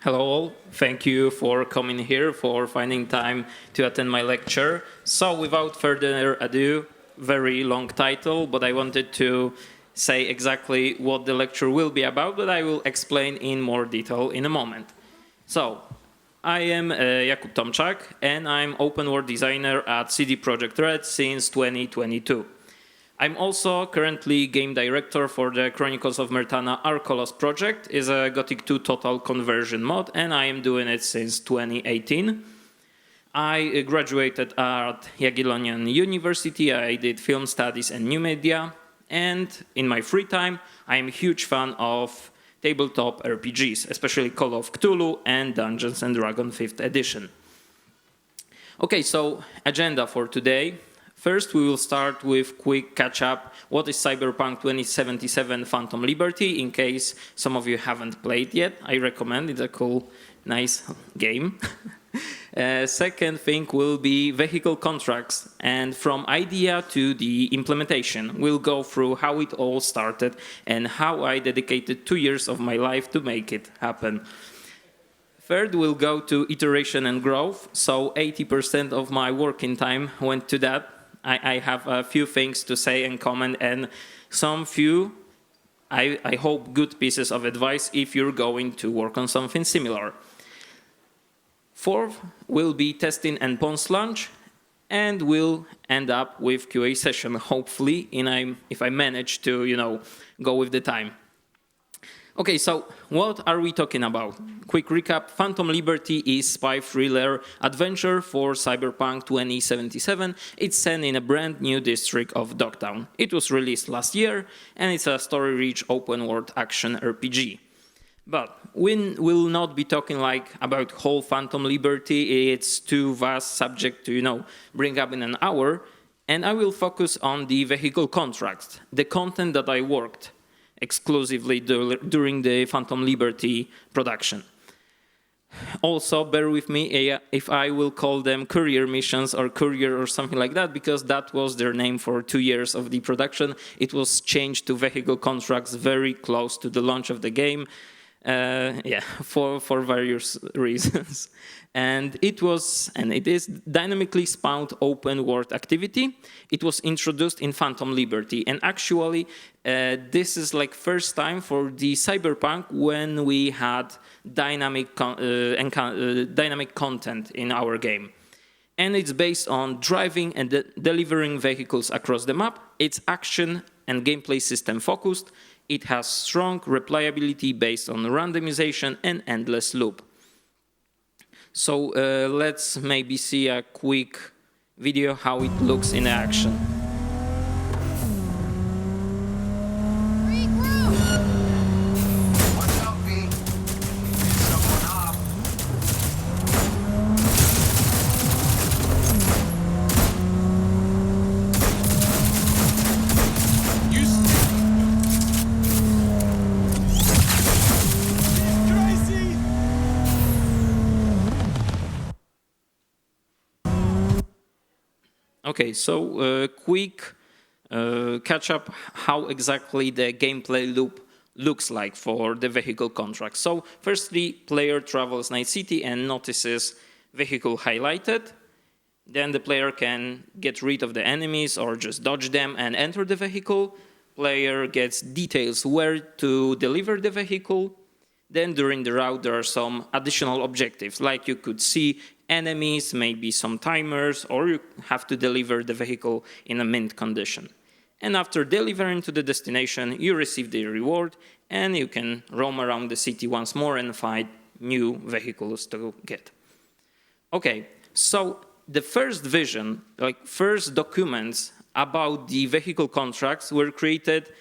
Hello all, thank you for coming here, for finding time to attend my lecture. So without further ado, very long title, but I wanted to say exactly what the lecture will be about, but I will explain in more detail in a moment. So, I am Jakub Tomczak, and I'm open world designer at CD Projekt Red since 2022. I'm also currently game director for the Chronicles of Myrtana Arcolos project. It's a Gothic 2 total conversion mod, and I am doing it since 2018. I graduated at Jagiellonian University. I did film studies and new media. And in my free time, I'm a huge fan of tabletop RPGs, especially Call of Cthulhu and Dungeons and Dragons 5th edition. Okay, so agenda for today. First, we will start with quick catch-up. What is Cyberpunk 2077 Phantom Liberty? In case some of you haven't played yet, I recommend. It's a cool, nice game. Second thing will be vehicle contracts. And from idea to the implementation, we'll go through how it all started and how I dedicated 2 years of my life to make it happen. Third, we'll go to iteration and growth. So 80% of my working time went to that. I have a few things to say and comment, and some few, I hope, good pieces of advice if you're going to work on something similar. Fourth will be testing and post launch, and we'll end up with QA session, hopefully, if I manage to, go with the time. Okay, so what are we talking about? Quick recap. Phantom Liberty is spy thriller adventure for Cyberpunk 2077. It's set in a brand new district of Dogtown. It was released last year, and it's a story-rich open-world action RPG. But we will not be talking about whole Phantom Liberty. It's too vast subject to, bring up in an hour. And I will focus on the vehicle contracts, the content that I worked exclusively during the Phantom Liberty production. Also, bear with me if I will call them courier missions or courier or something like that, because that was their name for 2 years of the production. It was changed to vehicle contracts very close to the launch of the game. For various reasons. And it is dynamically spawned open world activity. It was introduced in Phantom Liberty. And actually, this is first time for the Cyberpunk when we had dynamic content in our game. And it's based on driving and delivering vehicles across the map. It's action and gameplay system focused. It has strong replayability based on randomization and endless loop. So let's maybe see a quick video how it looks in action. Okay, so quick catch up how exactly the gameplay loop looks like for the vehicle contract. So firstly, player travels Night City and notices vehicle highlighted. Then the player can get rid of the enemies or just dodge them and enter the vehicle. Player gets details where to deliver the vehicle. Then during the route, there are some additional objectives, like you could see enemies, maybe some timers, or you have to deliver the vehicle in a mint condition. And after delivering to the destination, you receive the reward, and you can roam around the city once more and find new vehicles to get. Okay, so the first vision, first documents about the vehicle contracts were created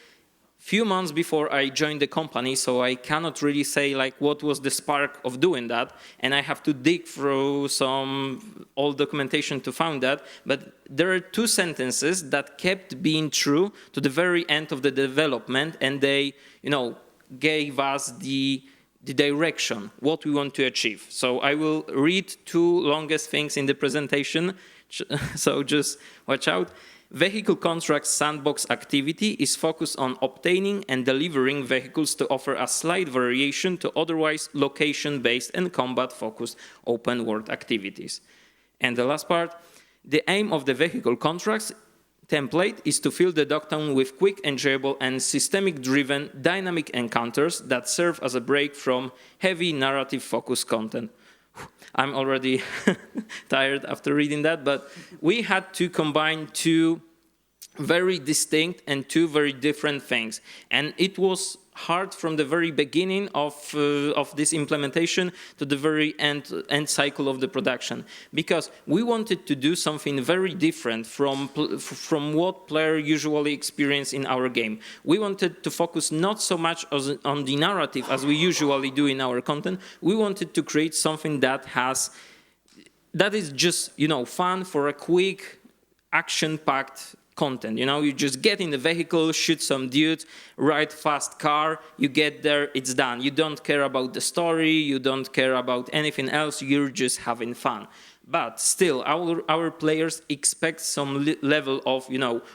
few months before I joined the company, so I cannot really say what was the spark of doing that, and I have to dig through some old documentation to find that, but there are 2 sentences that kept being true to the very end of the development, and they, gave us the direction, what we want to achieve. So I will read 2 longest things in the presentation, so just watch out. Vehicle Contracts sandbox activity is focused on obtaining and delivering vehicles to offer a slight variation to otherwise location-based and combat-focused open-world activities. And the last part, the aim of the Vehicle Contracts template is to fill the docktown with quick, enjoyable, and systemic-driven dynamic encounters that serve as a break from heavy narrative-focused content. I'm already tired after reading that, but we had to combine two very distinct and two very different things. And it was hard from the very beginning of this implementation to the very end cycle of the production, because we wanted to do something very different from what players usually experience in our game. We wanted to focus not so much on the narrative as we usually do in our content. We wanted to create something that is just, fun for a quick, action-packed content. You just get in the vehicle, shoot some dudes, ride fast car, you get there, it's done. You don't care about the story, you don't care about anything else, you're just having fun. But still, our players expect some level of,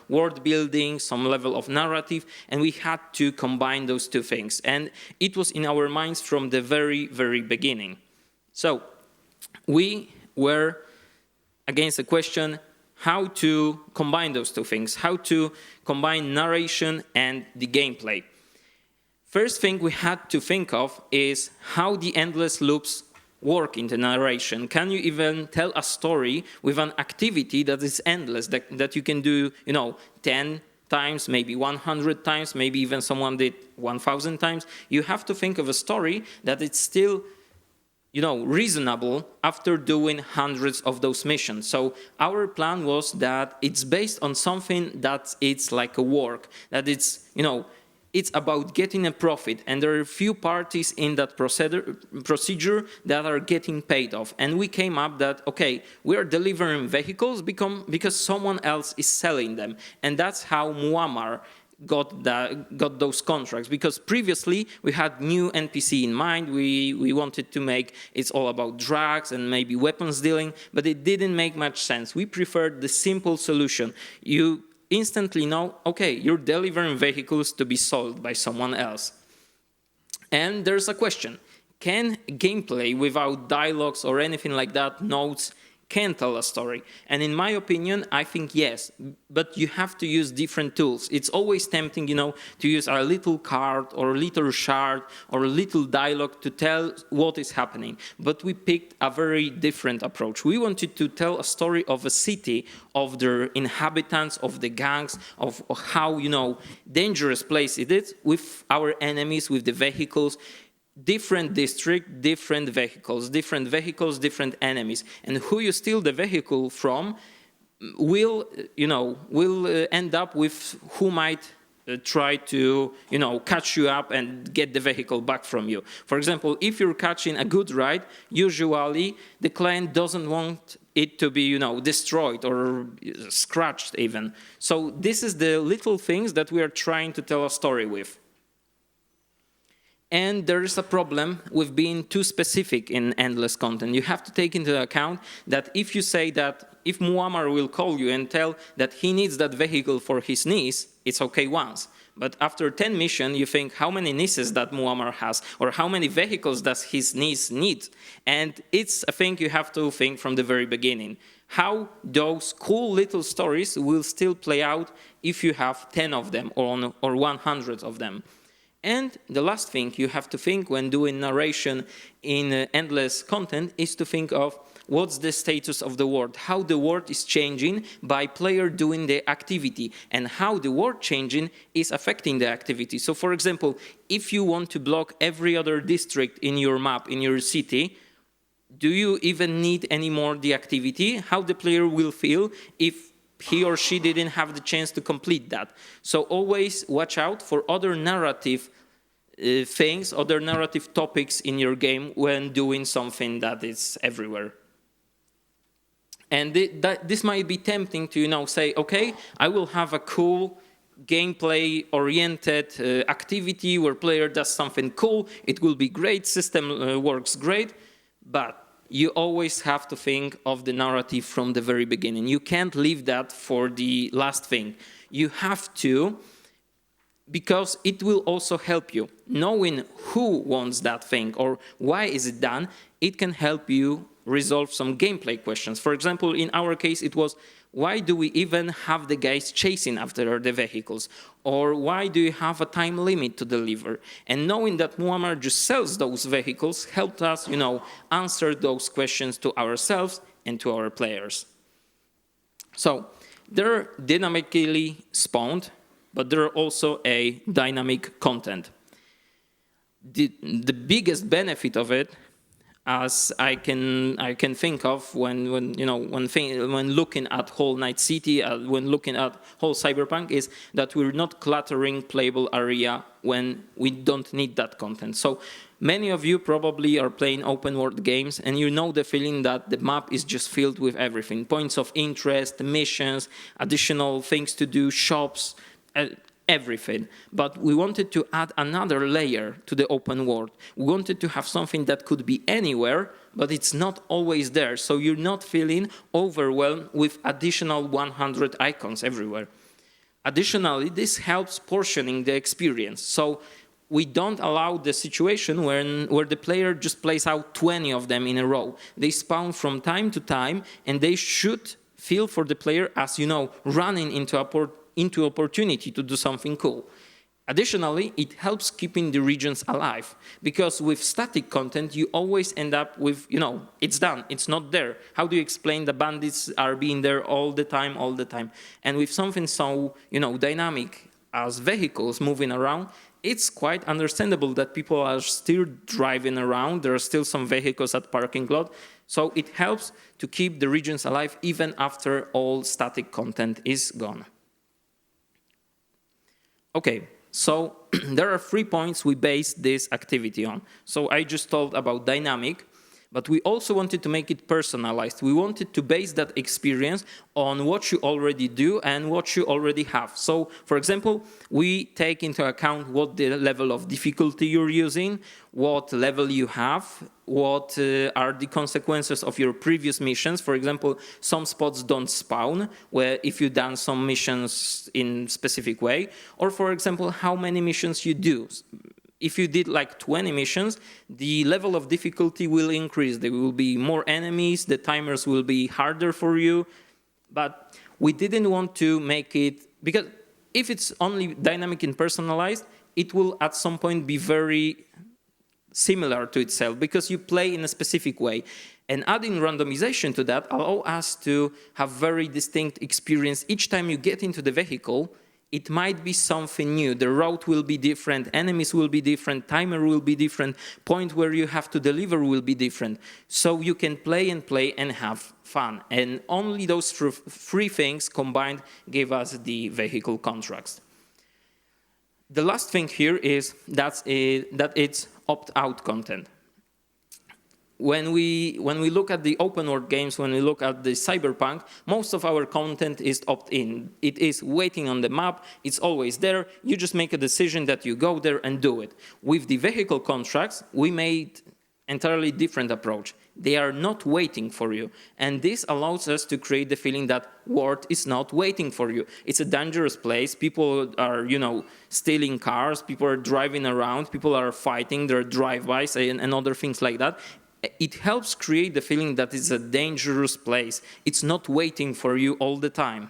world building, some level of narrative, and we had to combine those two things. And it was in our minds from the very, very beginning. So we were against the question, how to combine those two things, how to combine narration and the gameplay. First thing we had to think of is how the endless loops work in the narration. Can you even tell a story with an activity that is endless, that you can do, 10 times, maybe 100 times, maybe even someone did 1,000 times? You have to think of a story that it's still reasonable after doing hundreds of those missions. So our plan was that it's based on something that it's like a work, that it's, it's about getting a profit. And there are a few parties in that procedure that are getting paid off. And we came up that, okay, we are delivering vehicles because someone else is selling them. And that's how Muammar got those contracts, because previously we had new NPC in mind. We wanted to make it's all about drugs and maybe weapons dealing, but it didn't make much sense. We preferred the simple solution. You instantly know, okay, you're delivering vehicles to be sold by someone else. And there's a question: can gameplay without dialogues or anything like that, notes, can tell a story? And in my opinion, I think yes, but you have to use different tools. It's always tempting, to use a little card or a little shard or a little dialogue to tell what is happening. But we picked a very different approach. We wanted to tell a story of a city, of their inhabitants, of the gangs, of how, dangerous place it is, with our enemies, with the vehicles. Different district, different vehicles, different enemies. And who you steal the vehicle from will end up with who might try to, catch you up and get the vehicle back from you. For example, if you're catching a good ride, usually the client doesn't want it to be, destroyed or scratched even. So this is the little things that we are trying to tell a story with. And there is a problem with being too specific in endless content. You have to take into account that if you say that if Muammar will call you and tell that he needs that vehicle for his niece, it's okay once. But after 10 missions, you think how many nieces that Muammar has, or how many vehicles does his niece need? And it's a thing you have to think from the very beginning. How those cool little stories will still play out if you have 10 of them or 100 of them. And the last thing you have to think when doing narration in endless content is to think of what's the status of the world, how the world is changing by player doing the activity, and how the world changing is affecting the activity. So for example, if you want to block every other district in your map, in your city, do you even need anymore the activity? How the player will feel if he or she didn't have the chance to complete that? So always watch out for other narrative things, other narrative topics in your game when doing something that is everywhere. And this might be tempting to, say, okay, I will have a cool gameplay-oriented activity where player does something cool. It will be great, system works great, but you always have to think of the narrative from the very beginning. You can't leave that for the last thing. You have to, because it will also help you. Knowing who wants that thing or why is it done, it can help you resolve some gameplay questions. For example, in our case, it was, why do we even have the guys chasing after the vehicles? Or why do you have a time limit to deliver? And knowing that Muammar just sells those vehicles helped us, answer those questions to ourselves and to our players. So they're dynamically spawned, but they're also a dynamic content. The biggest benefit of it, as I can think of when looking at whole Night City, when looking at whole Cyberpunk, is that we're not cluttering playable area when we don't need that content. So many of you probably are playing open world games, and you know the feeling that the map is just filled with everything: points of interest, missions, additional things to do, shops, everything. But we wanted to add another layer to the open world. We wanted to have something that could be anywhere, but it's not always there. So you're not feeling overwhelmed with additional 100 icons everywhere. Additionally, this helps portioning the experience. So we don't allow the situation where the player just plays out 20 of them in a row. They spawn from time to time, and they should feel for the player as, running into opportunity to do something cool. Additionally, it helps keeping the regions alive, because with static content, you always end up with, it's done, it's not there. How do you explain the bandits are being there all the time? And with something so, dynamic as vehicles moving around, it's quite understandable that people are still driving around. There are still some vehicles at parking lot. So it helps to keep the regions alive even after all static content is gone. Okay, so there are 3 points we base this activity on. So I just told about dynamic, but we also wanted to make it personalized. We wanted to base that experience on what you already do and what you already have. So, for example, we take into account what the level of difficulty you're using, what level you have, what are the consequences of your previous missions. For example, some spots don't spawn where if you've done some missions in specific way, or for example, how many missions you do. If you did like 20 missions, the level of difficulty will increase. There will be more enemies, the timers will be harder for you. But we didn't want to make it, because if it's only dynamic and personalized, it will at some point be very similar to itself, because you play in a specific way. And adding randomization to that allow us to have very distinct experience. Each time you get into the vehicle, it might be something new. The route will be different, enemies will be different, timer will be different, point where you have to deliver will be different. So you can play and have fun. And only those 3 things combined gave us the vehicle contracts. The last thing here is that it's opt-out content. When we look at the open world games, when we look at the Cyberpunk, most of our content is opt-in. It is waiting on the map. It's always there. You just make a decision that you go there and do it. With the vehicle contracts, we made entirely different approach. They are not waiting for you. And this allows us to create the feeling that world is not waiting for you. It's a dangerous place. People are, stealing cars. People are driving around. People are fighting. There are drive-bys and other things like that. It helps create the feeling that it's a dangerous place. It's not waiting for you all the time.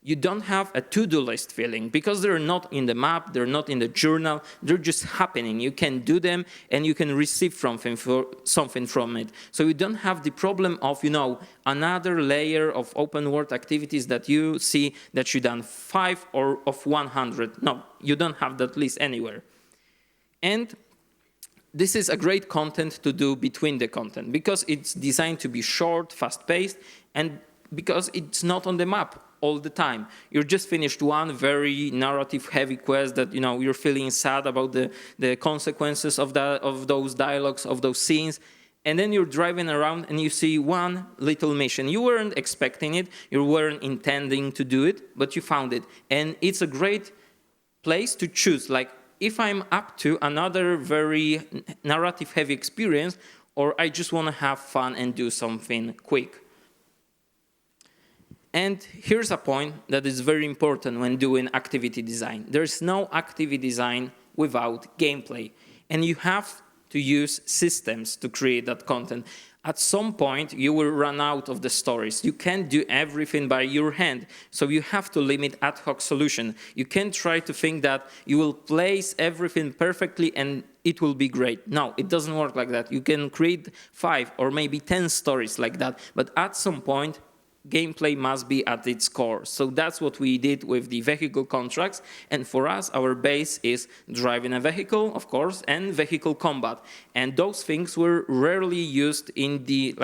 You don't have a to-do list feeling, because they're not in the map, they're not in the journal, they're just happening. You can do them and you can receive something from it. So you don't have the problem of, another layer of open world activities that you see that you done 5 or of 100. No, you don't have that list anywhere. And this is a great content to do between the content, because it's designed to be short, fast-paced, and because it's not on the map all the time. You're just finished one very narrative-heavy quest that you're feeling sad about the consequences of those dialogues, of those scenes, and then you're driving around and you see one little mission. You weren't expecting it, you weren't intending to do it, but you found it, and it's a great place to choose. Like, if I'm up to another very narrative-heavy experience, or I just want to have fun and do something quick. And here's a point that is very important when doing activity design. There's no activity design without gameplay. And you have to use systems to create that content. At some point, you will run out of the stories. You can't do everything by your hand. So you have to limit ad hoc solution. You can't try to think that you will place everything perfectly and it will be great. No, it doesn't work like that. You can create 5 or maybe 10 stories like that. But at some point, gameplay must be at its core. So that's what we did with the vehicle contracts. And for us, our base is driving a vehicle, of course, and vehicle combat. And those things were rarely used in the,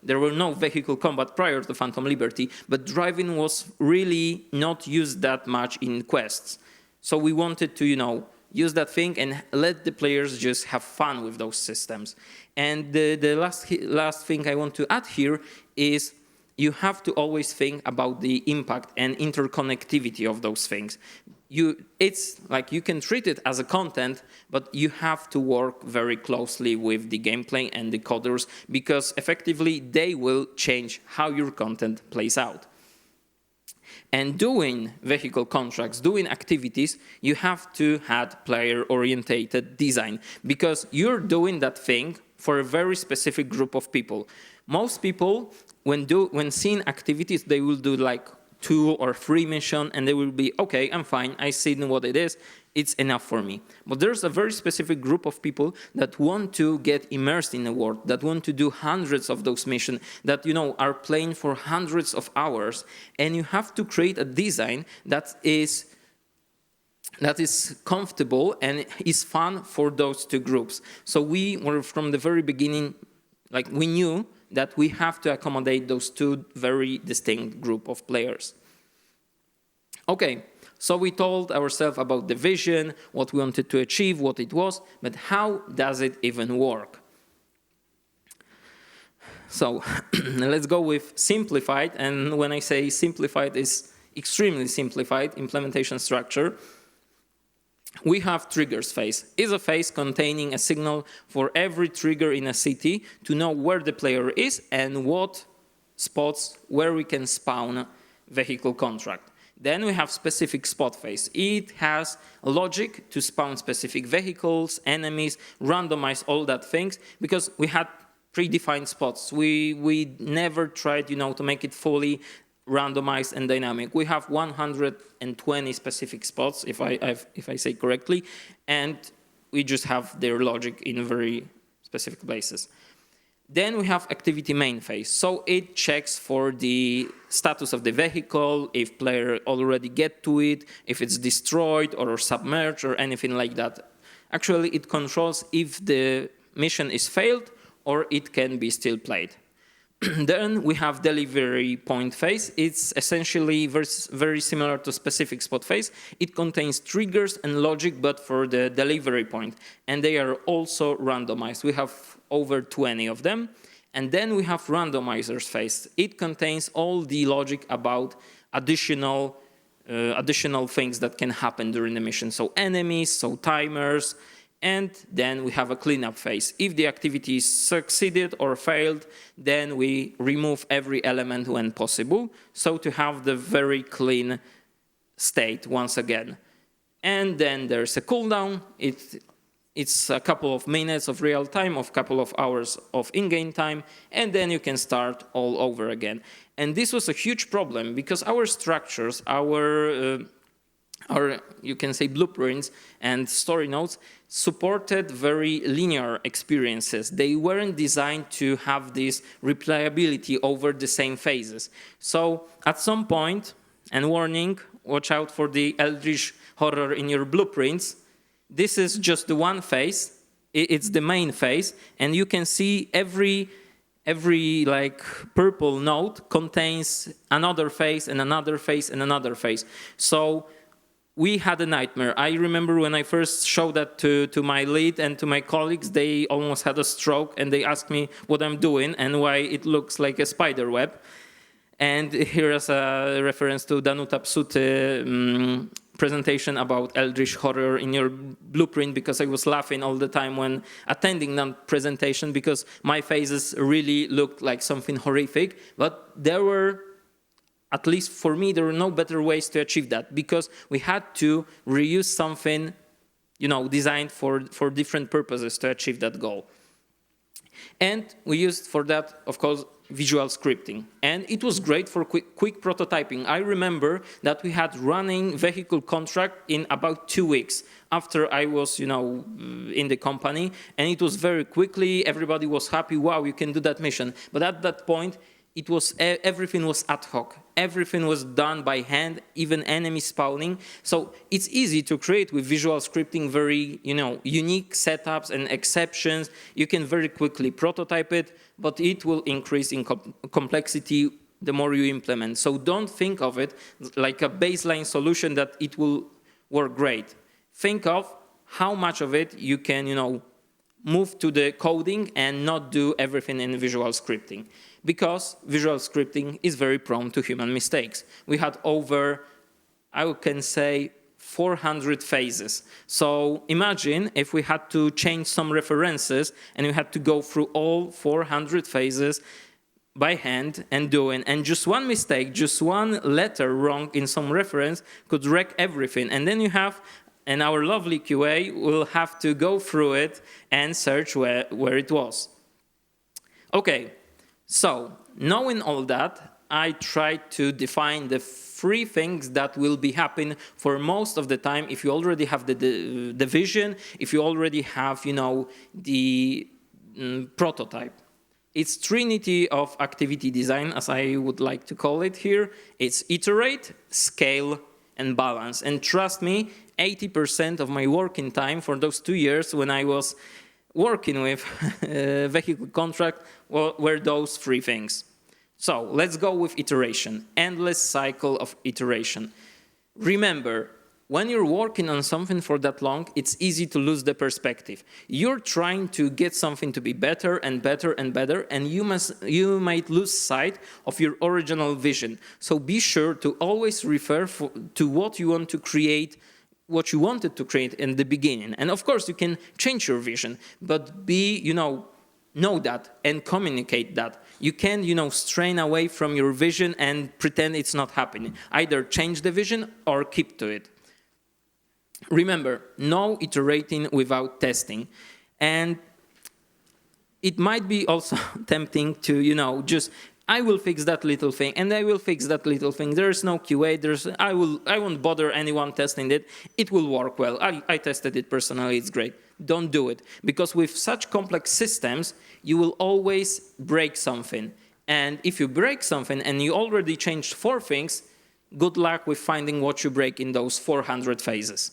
there were no vehicle combat prior to Phantom Liberty, but driving was really not used that much in quests. So we wanted to, use that thing and let the players just have fun with those systems. And the last thing I want to add here is you have to always think about the impact and interconnectivity of those things. It's like you can treat it as a content, but you have to work very closely with the gameplay and the coders because effectively they will change how your content plays out. And doing vehicle contracts, doing activities, you have to have player-orientated design because you're doing that thing for a very specific group of people. Most people, when seeing activities, they will do like 2 or 3 missions, and they will be, okay, I'm fine, I see what it is, it's enough for me. But there's a very specific group of people that want to get immersed in the world, that want to do hundreds of those missions, that are playing for hundreds of hours, and you have to create a design that is comfortable and is fun for those 2 groups. So we were from the very beginning, we knew that we have to accommodate those 2 very distinct group of players. Okay, so we told ourselves about the vision, what we wanted to achieve, what it was, but how does it even work? So let's go with simplified, and when I say simplified, it's extremely simplified implementation structure. We have triggers phase. It's a phase containing a signal for every trigger in a city to know where the player is and what spots where we can spawn vehicle contract. Then we have specific spot phase. It has logic to spawn specific vehicles, enemies, randomize all that things because we had predefined spots. We never tried, to make it fully randomized and dynamic. We have 120 specific spots, if I say correctly, and we just have their logic in very specific places. Then we have activity main phase. So it checks for the status of the vehicle, if player already get to it, if it's destroyed or submerged or anything like that. Actually, it controls if the mission is failed or it can be still played. Then we have delivery point phase. It's essentially very similar to specific spot phase. It contains triggers and logic, but for the delivery point. And they are also randomized. We have over 20 of them. And then we have randomizers phase. It contains all the logic about additional things that can happen during the mission. So enemies, so timers, and then we have a cleanup phase. If the activity succeeded or failed, then we remove every element when possible, so to have the very clean state once again. And then there's a cooldown. It's a couple of minutes of real time, of couple of hours of in-game time, and then you can start all over again. And this was a huge problem because our structures, our you can say blueprints and story notes supported very linear experiences. They weren't designed to have this replayability over the same phases. So at some point, and warning, watch out for the eldritch horror in your blueprints, this is just the one phase. It's the main phase, and you can see every purple node contains another phase and another phase and another phase. So we had a nightmare. I remember when I first showed that to my lead and to my colleagues, they almost had a stroke and they asked me what I'm doing and why it looks like a spider web. And here is a reference to Danuta Psuty presentation about Eldritch Horror in your blueprint because I was laughing all the time when attending that presentation because my faces really looked like something horrific. But there were, at least for me, there were no better ways to achieve that because we had to reuse something, designed for different purposes to achieve that goal. And we used for that, of course, visual scripting. And it was great for quick prototyping. I remember that we had running vehicle contract in about 2 weeks after I was, in the company. And it was very quickly, everybody was happy, wow, you can do that mission. But at that point, everything was ad hoc. Everything was done by hand, even enemy spawning. So it's easy to create with visual scripting very, unique setups and exceptions. You can very quickly prototype it, but it will increase in complexity the more you implement. So don't think of it like a baseline solution that it will work great. Think of how much of it you can, move to the coding and not do everything in visual scripting. Because visual scripting is very prone to human mistakes. We had over, I can say, 400 phases. So imagine if we had to change some references and we had to go through all 400 phases by hand and doing, and just one mistake, just one letter wrong in some reference could wreck everything. And then and our lovely QA will have to go through it and search where it was. Okay. So, knowing all that, I tried to define the 3 things that will be happening for most of the time if you already have the vision, if you already have, the prototype. It's trinity of activity design, as I would like to call it here. It's iterate, scale, and balance. And trust me, 80% of my working time for those 2 years when I was working with vehicle contract were those 3 things. So let's go with iteration, endless cycle of iteration. Remember, when you're working on something for that long, it's easy to lose the perspective. You're trying to get something to be better and better and better, and you might lose sight of your original vision. So be sure to always refer to what you want to create, what you wanted to create in the beginning. And of course, you can change your vision, but know that and communicate that. You can't, strain away from your vision and pretend it's not happening. Either change the vision or keep to it. Remember, no iterating without testing. And it might be also tempting to, just I will fix that little thing, and I will fix that little thing. There is no QA. I won't bother anyone testing it. It will work well. I tested it personally. It's great. Don't do it. Because with such complex systems, you will always break something. And if you break something and you already changed 4 things, good luck with finding what you break in those 400 phases.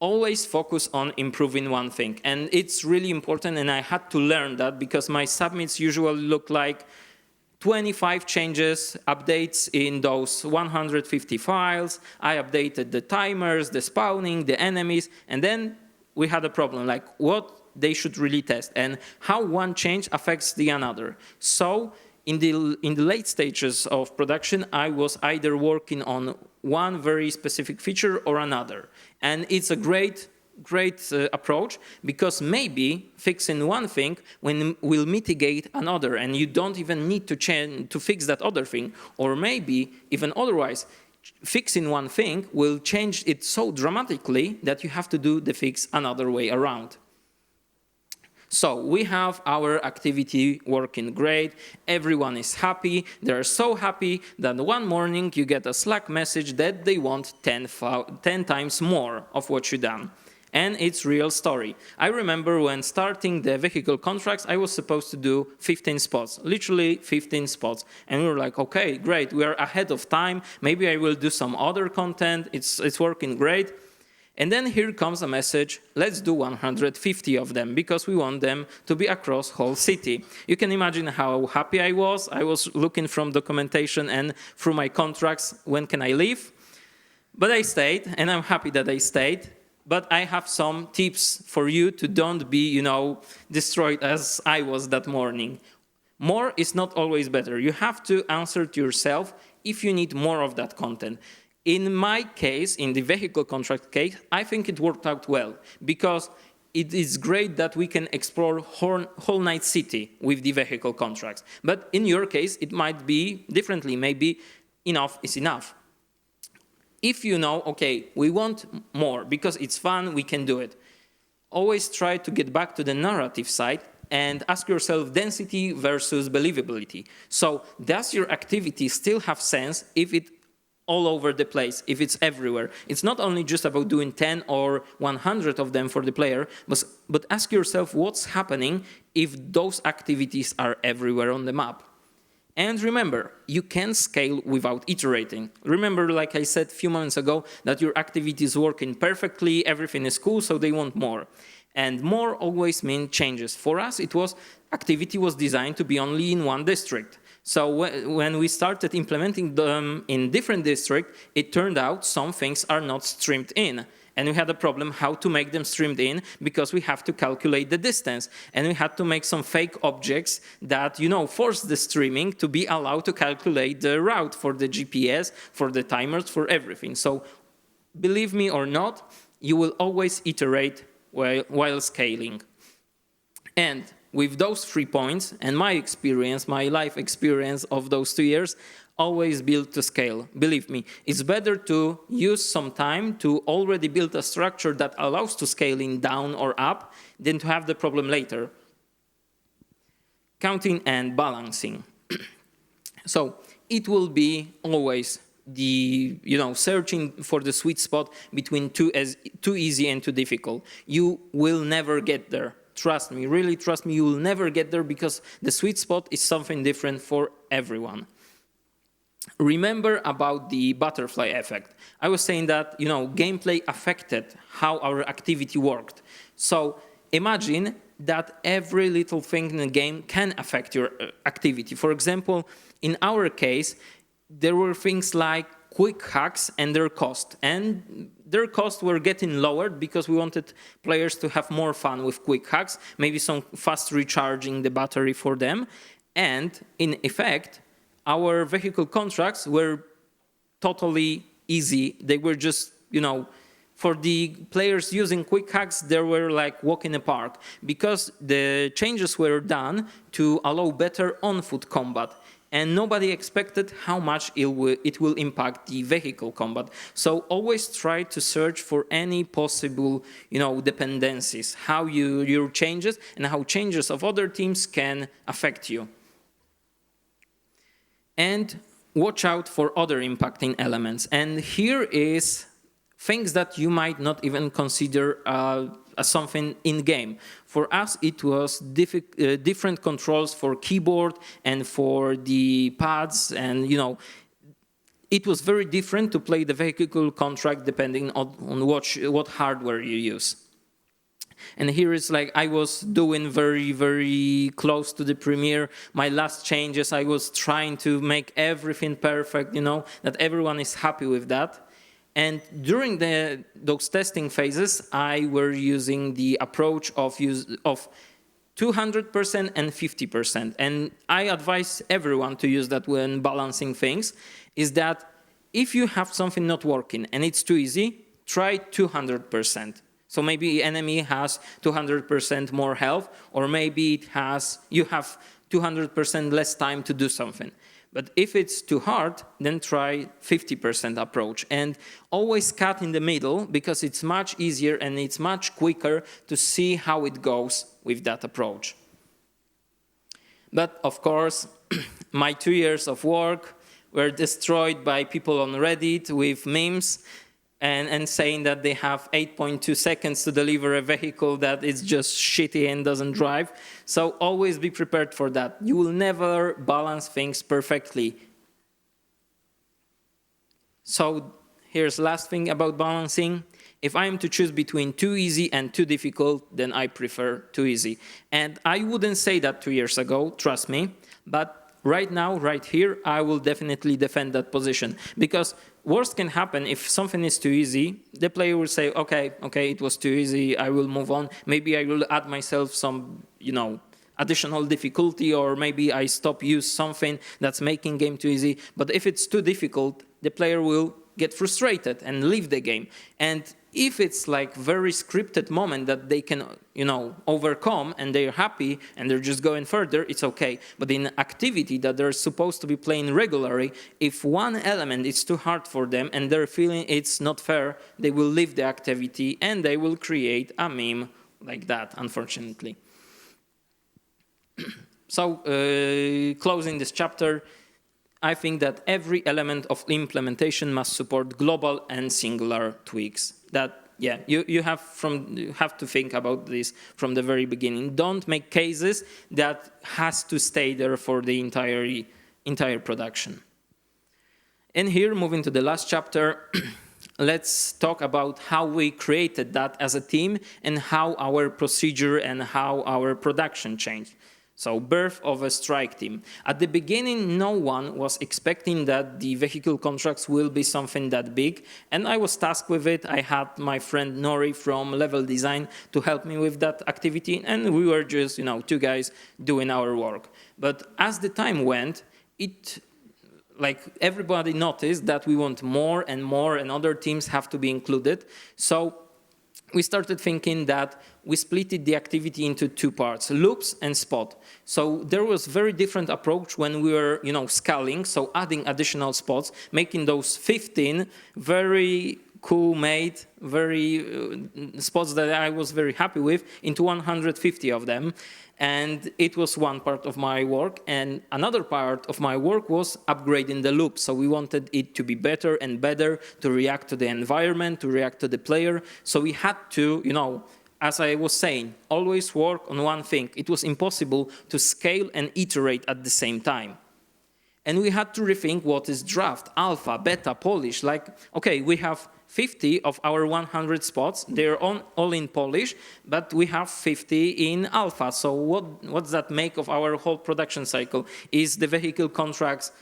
Always focus on improving one thing. And it's really important, and I had to learn that because my submits usually look like 25 changes, updates in those 150 files. I updated the timers, the spawning, the enemies, and then we had a problem, like what they should really test and how one change affects the another. So in the late stages of production, I was either working on one very specific feature or another. And it's a great approach, because maybe fixing one thing will mitigate another, and you don't even need to fix that other thing. Or maybe even otherwise, fixing one thing will change it so dramatically that you have to do the fix another way around. So we have our activity working great. Everyone is happy. They're so happy that one morning you get a Slack message that they want 10 times more of what you done. And it's real story. I remember when starting the vehicle contracts, I was supposed to do 15 spots, literally 15 spots. And we were like, okay, great, we are ahead of time. Maybe I will do some other content. It's working great. And then here comes a message, let's do 150 of them because we want them to be across whole city. You can imagine how happy I was. I was looking from documentation and through my contracts, when can I leave? But I stayed, and I'm happy that I stayed. But I have some tips for you to don't be, destroyed as I was that morning. More is not always better. You have to answer to yourself if you need more of that content. In my case, in the vehicle contract case, I think it worked out well because it is great that we can explore whole night city with the vehicle contracts. But in your case, it might be differently. Maybe enough is enough. If you know, okay, we want more because it's fun, we can do it. Always try to get back to the narrative side and ask yourself density versus believability. So does your activity still have sense if it all over the place, if it's everywhere? It's not only just about doing 10 or 100 of them for the player, but ask yourself what's happening if those activities are everywhere on the map. And remember, you can scale without iterating. Remember, like I said a few moments ago, that your activity is working perfectly, everything is cool, so they want more. And more always means changes. For us, activity was designed to be only in one district. So when we started implementing them in different districts, it turned out some things are not streamed in. And we had a problem how to make them streamed in because we have to calculate the distance. And we had to make some fake objects that, force the streaming to be allowed to calculate the route for the GPS, for the timers, for everything. So believe me or not, you will always iterate while scaling. And with those 3 points and my experience, my life experience of those 2 years, always build to scale. Believe me, it's better to use some time to already build a structure that allows to scaling down or up than to have the problem later. Counting and balancing. So it will be always the searching for the sweet spot between too easy and too difficult. You will never get there. Trust me, really trust me, you will never get there because the sweet spot is something different for everyone. Remember about the butterfly effect. I was saying that, gameplay affected how our activity worked. So imagine that every little thing in the game can affect your activity. For example, in our case, there were things like quick hacks and their cost. And their costs were getting lowered because we wanted players to have more fun with quick hacks, maybe some fast recharging the battery for them. And in effect, our vehicle contracts were totally easy. They were just, for the players using quick hacks, they were like walk in a park because the changes were done to allow better on-foot combat. And nobody expected how much it will impact the vehicle combat. So always try to search for any possible, dependencies, how your changes and how changes of other teams can affect you. And watch out for other impacting elements. And here is things that you might not even consider as something in-game. For us, it was different controls for keyboard and for the pads. And, it was very different to play the vehicle contract depending on what hardware you use. And here is like I was doing very, very close to the premiere. My last changes, I was trying to make everything perfect, that everyone is happy with that. And during those testing phases, I were using the approach of 200% and 50%. And I advise everyone to use that when balancing things, is that if you have something not working and it's too easy, try 200%. So maybe enemy has 200% more health, or maybe you have 200% less time to do something. But if it's too hard, then try 50% approach. And always cut in the middle, because it's much easier and it's much quicker to see how it goes with that approach. But of course, my 2 years of work were destroyed by people on Reddit with memes and saying that they have 8.2 seconds to deliver a vehicle that is just shitty and doesn't drive. So always be prepared for that. You will never balance things perfectly. So here's the last thing about balancing. If I am to choose between too easy and too difficult, then I prefer too easy. And I wouldn't say that 2 years ago, trust me, but right now, right here, I will definitely defend that position. Because worst can happen if something is too easy, the player will say, okay, it was too easy, I will move on. Maybe I will add myself some, additional difficulty, or maybe I use something that's making game too easy. But if it's too difficult, the player will get frustrated and leave the game. And if it's like very scripted moment that they can, overcome and they're happy and they're just going further, it's okay. But in activity that they're supposed to be playing regularly, if one element is too hard for them and they're feeling it's not fair, they will leave the activity and they will create a meme like that, unfortunately. So, closing this chapter, I think that every element of implementation must support global and singular tweaks. That, yeah, you have to think about this from the very beginning. Don't make cases that has to stay there for the entire production. And here, moving to the last chapter, let's talk about how we created that as a team and how our procedure and how our production changed. So, birth of a strike team. At the beginning, no one was expecting that the vehicle contracts will be something that big, and I was tasked with it. I had my friend Nori from Level Design to help me with that activity, and we were just, two guys doing our work. But as the time went, everybody noticed that we want more, and other teams have to be included. So we started thinking that we splitted the activity into two parts, loops and spot. So there was very different approach when we were, scaling, so adding additional spots, making those 15 very cool made, very spots that I was very happy with into 150 of them. And it was one part of my work. And another part of my work was upgrading the loop. So we wanted it to be better and better, to react to the environment, to react to the player. So we had to, as I was saying, always work on one thing. It was impossible to scale and iterate at the same time. And we had to rethink what is draft, alpha, beta, polish. Like, okay, we have 50 of our 100 spots. They're all in Polish, but we have 50 in alpha. So what does that make of our whole production cycle? Is the vehicle contracts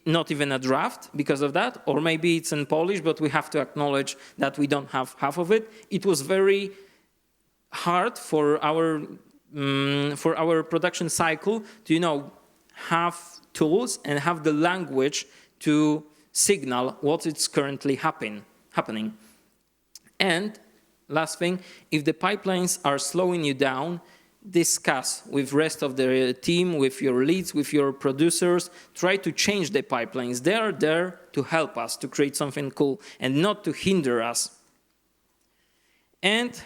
not even a draft because of that? Or maybe it's in Polish, but we have to acknowledge that we don't have half of it. It was very hard for our production cycle to, have tools and have the language to signal what is currently happening. And last thing, if the pipelines are slowing you down, discuss with rest of the team, with your leads, with your producers. Try to change the pipelines. They are there to help us to create something cool and not to hinder us. And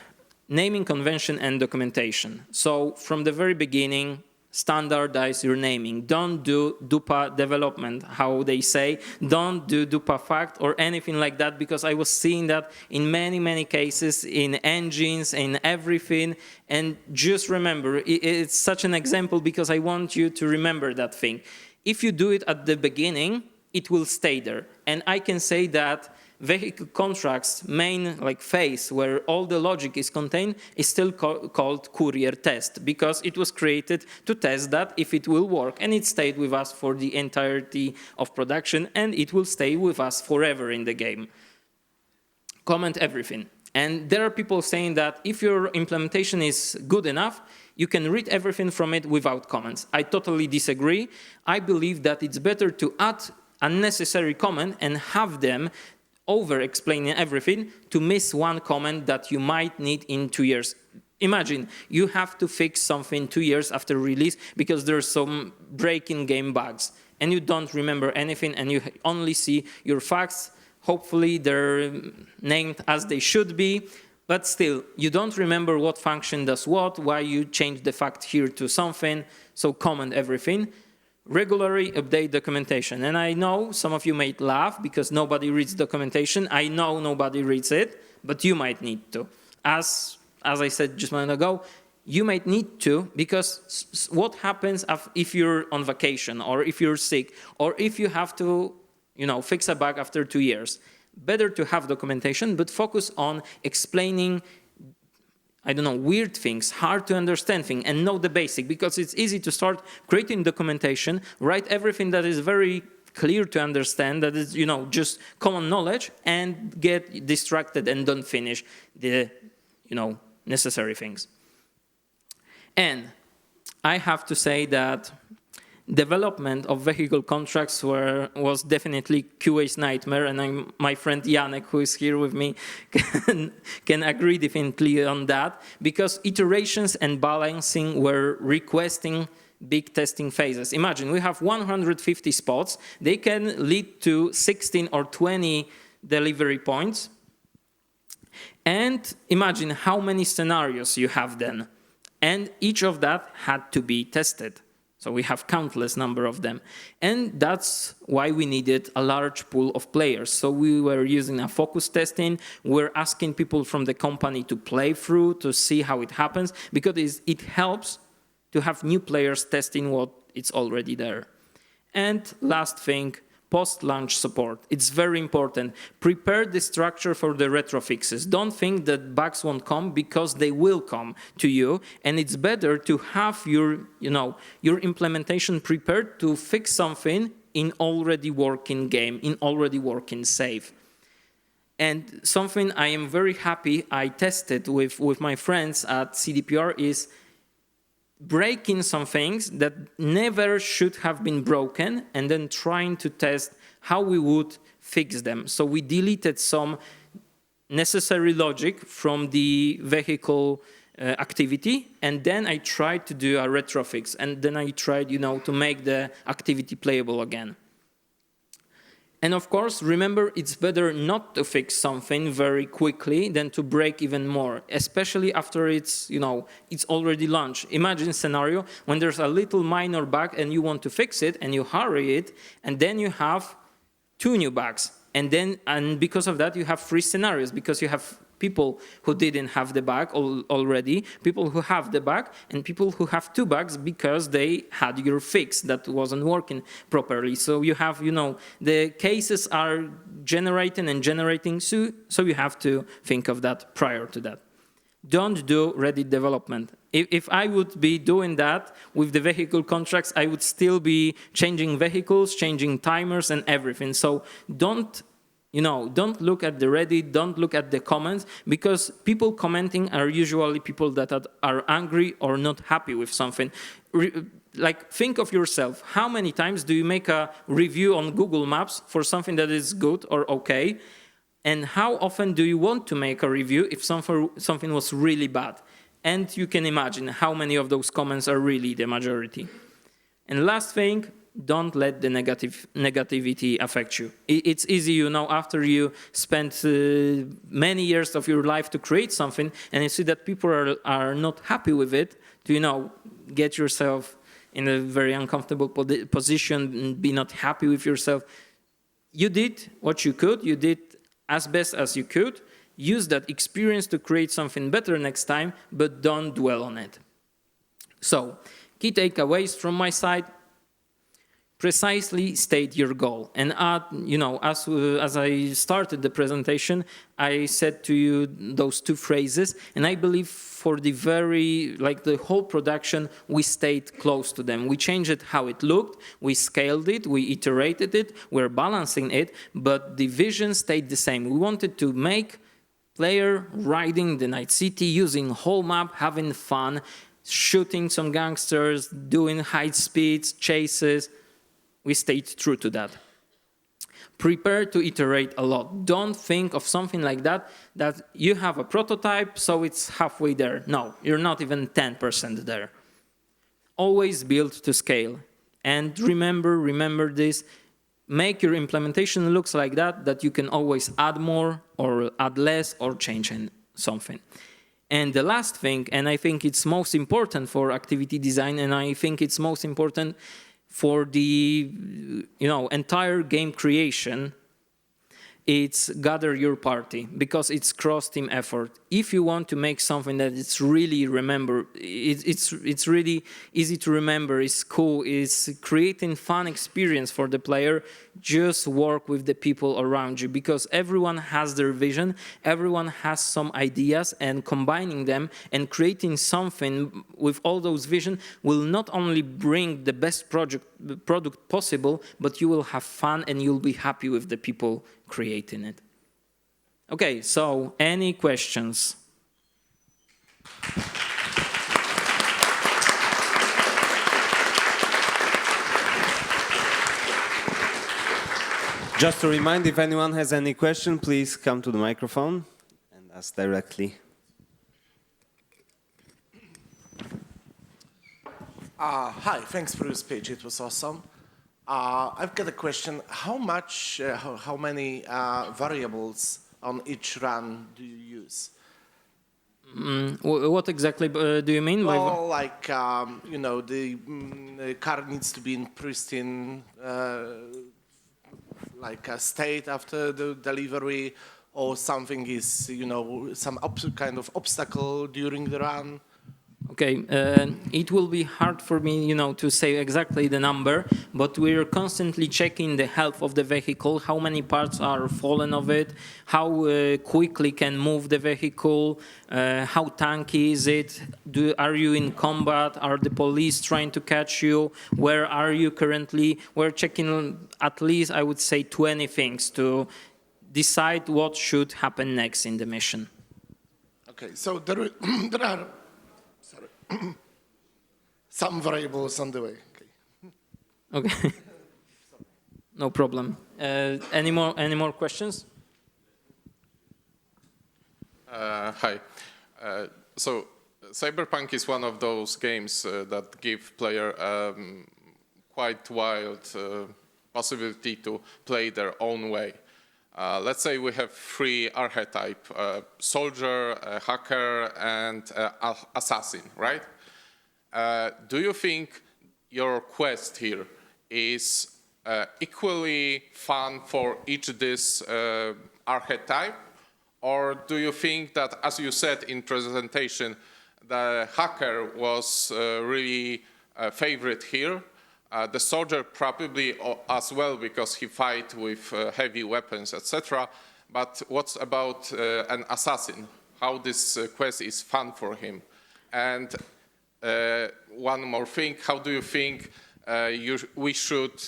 naming convention and documentation. So from the very beginning, standardize your naming. Don't do DUPA development, how they say. Don't do DUPA fact or anything like that, because I was seeing that in many, many cases, in engines, in everything. And just remember, it's such an example because I want you to remember that thing. If you do it at the beginning, it will stay there. And I can say that vehicle contracts main phase where all the logic is contained is still called courier test, because it was created to test that if it will work, and it stayed with us for the entirety of production, and it will stay with us forever in the game. Comment everything. And there are people saying that if your implementation is good enough, you can read everything from it without comments. I totally disagree. I believe that it's better to add unnecessary comment and have them over-explaining everything to miss one comment that you might need in 2 years. Imagine you have to fix something 2 years after release because there's some breaking game bugs and you don't remember anything and you only see your facts. Hopefully they're named as they should be, but still you don't remember what function does what, why you changed the fact here to something, so comment everything. Regularly update documentation. And I know some of you might laugh because nobody reads documentation. I know nobody reads it, but you might need to. As I said just a moment ago, you might need to, because what happens if you're on vacation or if you're sick or if you have to, fix a bug after 2 years? Better to have documentation, but focus on explaining weird things, hard to understand things, and know the basic, because it's easy to start creating documentation, write everything that is very clear to understand, that is, just common knowledge, and get distracted and don't finish the, necessary things. And I have to say that development of vehicle contracts was definitely QA's nightmare, and my friend Janek, who is here with me, can agree definitely on that, because iterations and balancing were requesting big testing phases. Imagine we have 150 spots. They can lead to 16 or 20 delivery points. And imagine how many scenarios you have then. And each of that had to be tested. So we have countless number of them. And that's why we needed a large pool of players. So we were using a focus testing. We're asking people from the company to play through, to see how it happens, because it helps to have new players testing what it's already there. And last thing, post-launch support. It's very important. Prepare the structure for the retro fixes. Don't think that bugs won't come, because they will come to you. And it's better to have your implementation prepared to fix something in already working game, in already working save. And something I am very happy I tested with my friends at CDPR is breaking some things that never should have been broken, and then trying to test how we would fix them. So we deleted some necessary logic from the vehicle activity, and then I tried to do a retrofix, and then I tried, to make the activity playable again. And of course, remember, it's better not to fix something very quickly than to break even more, especially after it's already launched. Imagine a scenario when there's a little minor bug and you want to fix it and you hurry it, and then you have 2 new bugs. And because of that, you have 3 scenarios, because you have people who didn't have the bug already, people who have the bug, and people who have 2 bugs because they had your fix that wasn't working properly. So you have, the cases are generating, so you have to think of that prior to that. Don't do ready development. If I would be doing that with the vehicle contracts, I would still be changing vehicles, changing timers and everything. So don't look at the Reddit, don't look at the comments, because people commenting are usually people that are angry or not happy with something. Think of yourself. How many times do you make a review on Google Maps for something that is good or okay? And how often do you want to make a review if something was really bad? And you can imagine how many of those comments are really the majority. And last thing, don't let the negativity affect you. It's easy, after you spend many years of your life to create something, and you see that people are not happy with it, to, get yourself in a very uncomfortable position and be not happy with yourself. You did what you could. You did as best as you could. Use that experience to create something better next time, but don't dwell on it. So, key takeaways from my side. Precisely state your goal. And as I started the presentation, I said to you those 2 phrases, and I believe for the whole production, we stayed close to them. We changed it how it looked, we scaled it, we iterated it, we're balancing it, but the vision stayed the same. We wanted to make player riding the night city, using whole map, having fun, shooting some gangsters, doing high speeds, chases. We stayed true to that. Prepare to iterate a lot. Don't think of something like that you have a prototype, so it's halfway there. No, you're not even 10% there. Always build to scale. And remember this, make your implementation looks like that you can always add more or add less or change something. And the last thing, and I think it's most important for activity design, and I think it's most important for the entire game creation, it's gather your party, because it's cross-team effort. If you want to make something that it's really it's really easy to remember, it's cool, it's creating fun experience for the player, just work with the people around you, because everyone has their vision, everyone has some ideas, and combining them and creating something with all those vision will not only bring the best product possible, but you will have fun and you'll be happy with the people creating it. Okay, so any questions? Just to remind, if anyone has any question, please come to the microphone and ask directly. Hi, thanks for your speech. It was awesome. I've got a question. How many variables on each run do you use? What exactly do you mean? Well, like, the car needs to be in pristine, like a state after the delivery, or something is, some kind of obstacle during the run. Okay, it will be hard for me, to say exactly the number, but we're constantly checking the health of the vehicle, how many parts are fallen of it, how quickly can move the vehicle, how tanky is it, are you in combat, are the police trying to catch you, where are you currently? We're checking at least, I would say, 20 things to decide what should happen next in the mission. Okay, so there are some variables on the way. Okay. No problem. Any more questions? Hi. So Cyberpunk is one of those games that give player quite wild possibility to play their own way. Let's say we have three archetypes, soldier, hacker, and assassin, right? Do you think your quest here is equally fun for each this archetype? Or do you think that, as you said in presentation, the hacker was really a favorite here? The soldier probably as well, because he fight with heavy weapons, etc. But what about an assassin? How this quest is fun for him? And one more thing, how do you think we should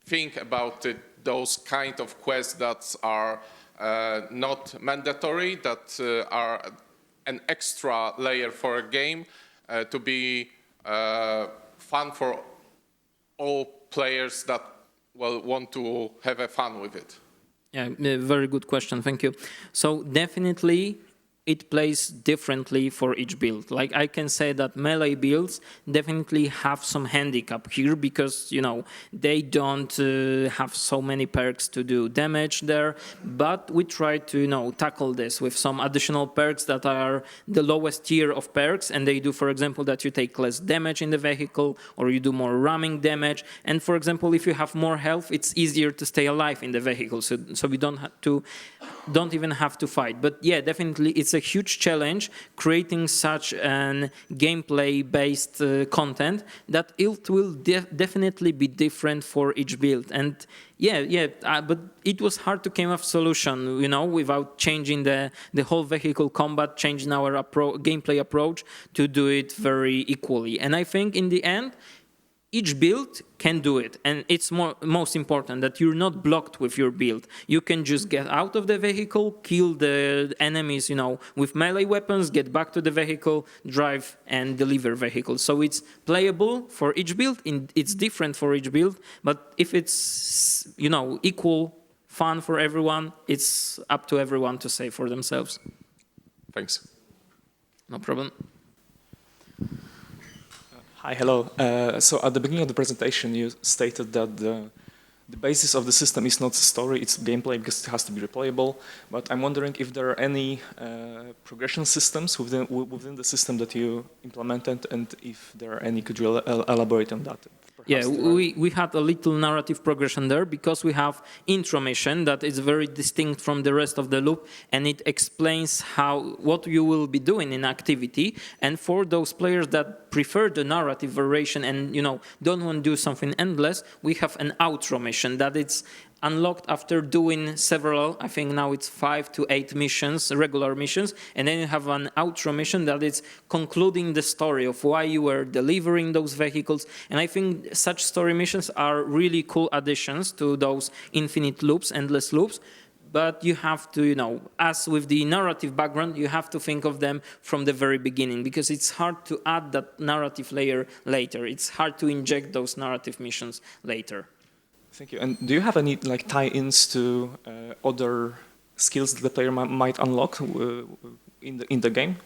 think about those kind of quests that are not mandatory, that are an extra layer for a game to be fun for all players that want to have a fun with it? Yeah, very good question. Thank you. So definitely it plays differently for each build. Like I can say that melee builds definitely have some handicap here because, they don't have so many perks to do damage there. But we try to, tackle this with some additional perks that are the lowest tier of perks. And they do, for example, that you take less damage in the vehicle or you do more ramming damage. And for example, if you have more health, it's easier to stay alive in the vehicle. So we don't even have to fight. But yeah, definitely it's a huge challenge creating such an gameplay-based content that it will definitely be different for each build. And but it was hard to come up solution, without changing the whole vehicle combat, changing our gameplay approach to do it very equally. And I think in the end, each build can do it, and it's most important that you're not blocked with your build. You can just get out of the vehicle, kill the enemies, with melee weapons, get back to the vehicle, drive and deliver vehicles. So it's playable for each build, it's different for each build, but if it's, equal fun for everyone, it's up to everyone to say for themselves. Thanks. No problem. Hi, hello. So at the beginning of the presentation, you stated that the basis of the system is not story, it's gameplay because it has to be replayable. But I'm wondering if there are any progression systems within the system that you implemented, and if there are any, could you elaborate on that? Yeah, we had a little narrative progression there because we have intro mission that is very distinct from the rest of the loop, and it explains what you will be doing in activity. And for those players that prefer the narrative variation and don't want to do something endless, we have an outro mission that it's unlocked after doing several, I think now it's 5 to 8 missions, regular missions, and then you have an outro mission that is concluding the story of why you were delivering those vehicles. And I think such story missions are really cool additions to those infinite loops, endless loops. But you have to, as with the narrative background, you have to think of them from the very beginning because it's hard to add that narrative layer later. It's hard to inject those narrative missions later. Thank you. And do you have any like tie-ins to other skills that the player might unlock in the game?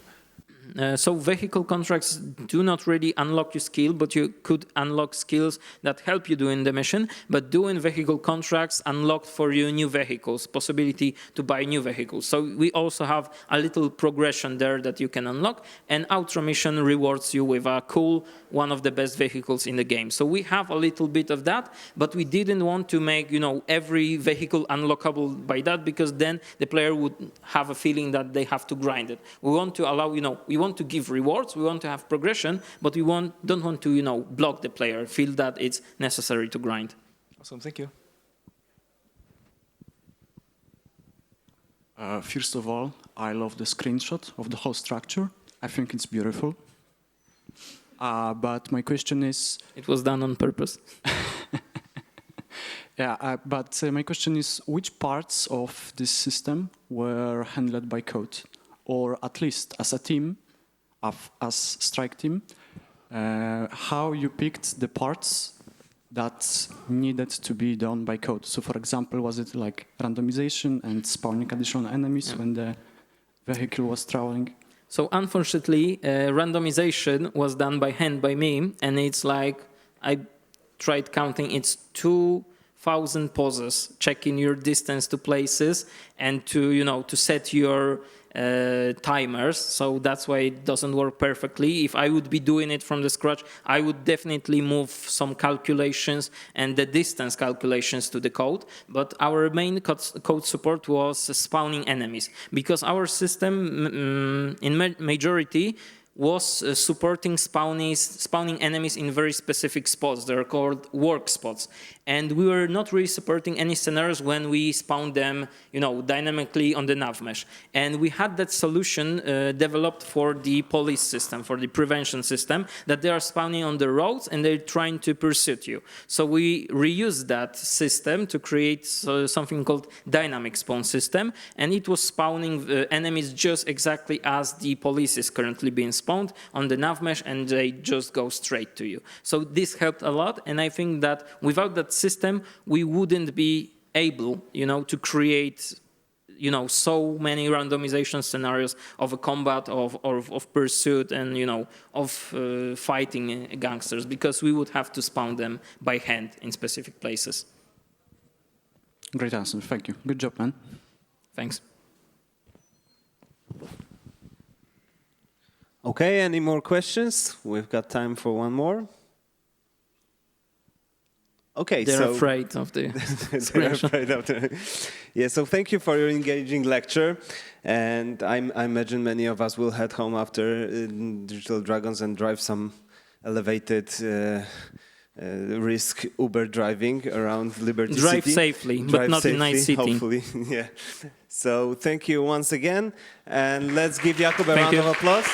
So vehicle contracts do not really unlock your skill, but you could unlock skills that help you doing the mission. But doing vehicle contracts unlocked for you new vehicles, possibility to buy new vehicles. So we also have a little progression there that you can unlock. And outro mission rewards you with a cool, one of the best vehicles in the game. So we have a little bit of that, but we didn't want to make, every vehicle unlockable by that, because then the player would have a feeling that they have to grind it. We want to allow, we want to give rewards, we want to have progression, but we don't want to, block the player, feel that it's necessary to grind. Awesome, thank you. First of all, I love the screenshot of the whole structure. I think it's beautiful. But my question is... It was done on purpose. Yeah, but my question is, which parts of this system were handled by code? Or at least as a team, as Strike team, how you picked the parts that needed to be done by code? So for example, was it like randomization and spawning additional enemies when the vehicle was traveling? So unfortunately, randomization was done by hand by me, and it's like, I tried counting, it's 2,000 pauses, checking your distance to places and to set your timers. So that's why it doesn't work perfectly. If I would be doing it from the scratch, I would definitely move some calculations and the distance calculations to the code. But our main code support was spawning enemies, because our system in majority was supporting spawning enemies in very specific spots. They're called work spots. And we were not really supporting any scenarios when we spawned them, dynamically on the nav mesh. And we had that solution developed for the police system, for the prevention system, that they are spawning on the roads and they're trying to pursue you. So we reused that system to create something called dynamic spawn system. And it was spawning enemies just exactly as the police is currently being spawned on the nav mesh, and they just go straight to you. So this helped a lot. And I think that without that system, we wouldn't be able, to create, so many randomization scenarios of a combat, of pursuit, and, of fighting gangsters, because we would have to spawn them by hand in specific places. Great answer, thank you. Good job, man. Thanks. Okay, any more questions? We've got time for one more. Okay, They're so afraid of the they're afraid of the. Yeah, so thank you for your engaging lecture, and I imagine many of us will head home after Digital Dragons and drive some elevated risk Uber driving around Liberty City. Drive safely, but not in night city. Hopefully, yeah. So thank you once again, and let's give Jakub a round of applause.